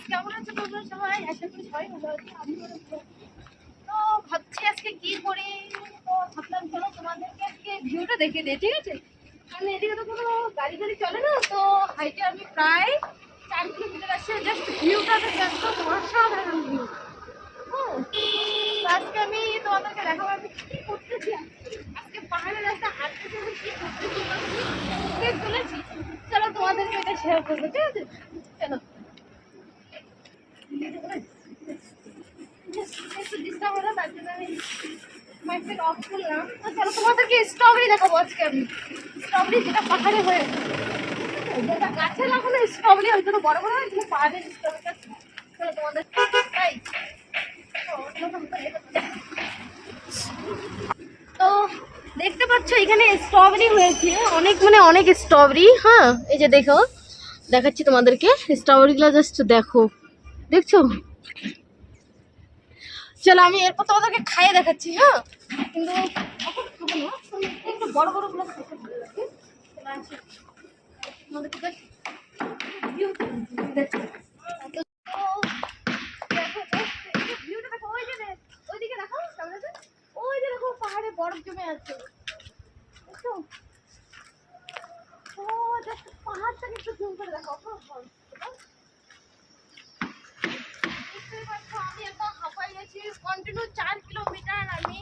কেমন আছো তোমরা সবাই? আশা করি সবাই ভালো আছো। আমি তো ভাবছি আজকে কি করি, তো ভাবলাম চলো তোমাদেরকে আজকে ভিউটা দেখে দিই, ঠিক আছে? কারণ এদিকে তো কোনো গাড়ি গাড়ি চলে না, তো হাইটে আমি প্রায় 4 কিলোমিটার আসছে। জাস্ট ভিউটা দেখে একদম অসাধারণ ভিউ। আজকে আমি তোমাদেরকে দেখাবো আমি কি করতেছি। আজকে পাহাড়ের রাস্তা হাঁটতেছি, আমি কি করতেছি তুলেছি। চলো তোমাদেরকে এটা শেয়ার করবো, ঠিক আছে? চলো একটু ডিস্টার্ব হলো, তার জন্য আমি মাইকটা অফ করলাম। তো চলো তোমাদেরকে স্ট্রবেরি দেখাবো আজকে আমি। স্ট্রবেরি যেটা পাহাড়ে হয়ে, যেটা গাছে লাগানো স্ট্রবেরি হয়তো বড় বড় হয়, কিন্তু পাহাড়ের স্ট্রবেরিটা চলো তোমাদের তাই। তো দেখতে পাচ্ছ এখানে স্ট্রবেরি হয়েছে অনেক, মানে অনেক স্ট্রবেরি। হ্যাঁ এই যে দেখো, দেখাচ্ছি তোমাদেরকে স্ট্রবেরিগুলো, জাস্ট দেখো, দেখছো? চলো আমি এরপর তোমাদেরকে খাইয়ে দেখাচ্ছি। হ্যাঁ কিন্তু এখন খাবো না, একটু বড় বড় গুলো খেতে ভালো লাগে। তোমাদেরকে দেখো, ভিউটা দেখো, ওই যে ওইদিকে দেখো, ওই যে দেখো পাহাড়ে বরফ জমে আছে, বুঝছো? ও জাস্ট পাহাড়টাকে একটু জুম করে দেখো। আমি একদম হাঁপাই গেছি, কন্টিনিউ 4 কিলোমিটার আমি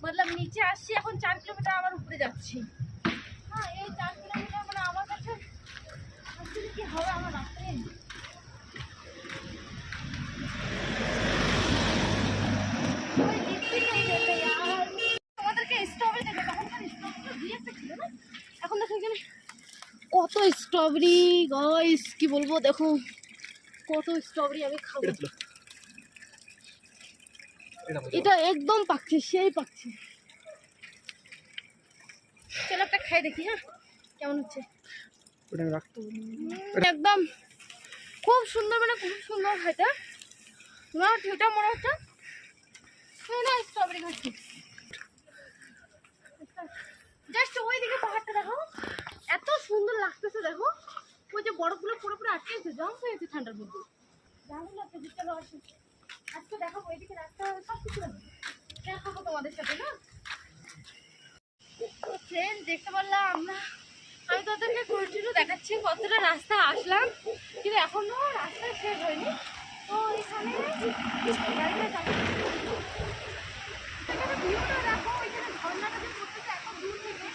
মতলব নিচে আসছি, এখন 4 কিলোমিটার আবার উপরে যাচ্ছি। হ্যাঁ এই 4 কিলোমিটার মানে আমার কাছে কি হবে আমার রাস্তায়। তোমাদেরকে স্ট্রবেরি দেবে, তখন স্ট্রবেরি দিয়ে ছিল না, এখন দেখো এখানে কত স্ট্রবেরি গাইস, কি বলবো, দেখো কত স্ট্রবেরি আমি খাবো। এটা একদম পাকছে, সেই পাকছে। চলো একটা খাই দেখি, হ্যাঁ কেমন হচ্ছে। একদম খুব সুন্দর, মানে খুব সুন্দর খাইতে। এটা মনে হচ্ছে না স্ট্রবেরি খাচ্ছি। জাস্ট ওইদিকে পাহাড়টা দেখো, এত সুন্দর লাগতেছে। দেখো ওই যে বরফগুলো পুরো পুরো আটকে গেছে, জম হয়েছে ঠান্ডার মধ্যে, দারুণ লাগছে। চলো আসি আজকে দেখাবো এদিকে রাস্তা সব কিছু দেখাবো তোমাদের সাথে না। ট্রেন দেখতে পারলাম আমরা, আমি তোদেরকে কন্টিনিউ দেখাচ্ছি কতটা রাস্তা আসলাম, কিন্তু এখনো রাস্তা শেষ হয়নি। তো এখানে গাড়িটা যাচ্ছে, এখানে ভিউটা দেখো, এখানে ঝর্ণাটা যে পড়তেছে এত দূর থেকে,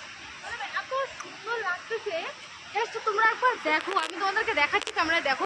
মানে এত সুন্দর লাগতেছে। জাস্ট তোমরা একবার দেখো, আমি তোমাদেরকে দেখাচ্ছি ক্যামেরায়, দেখো।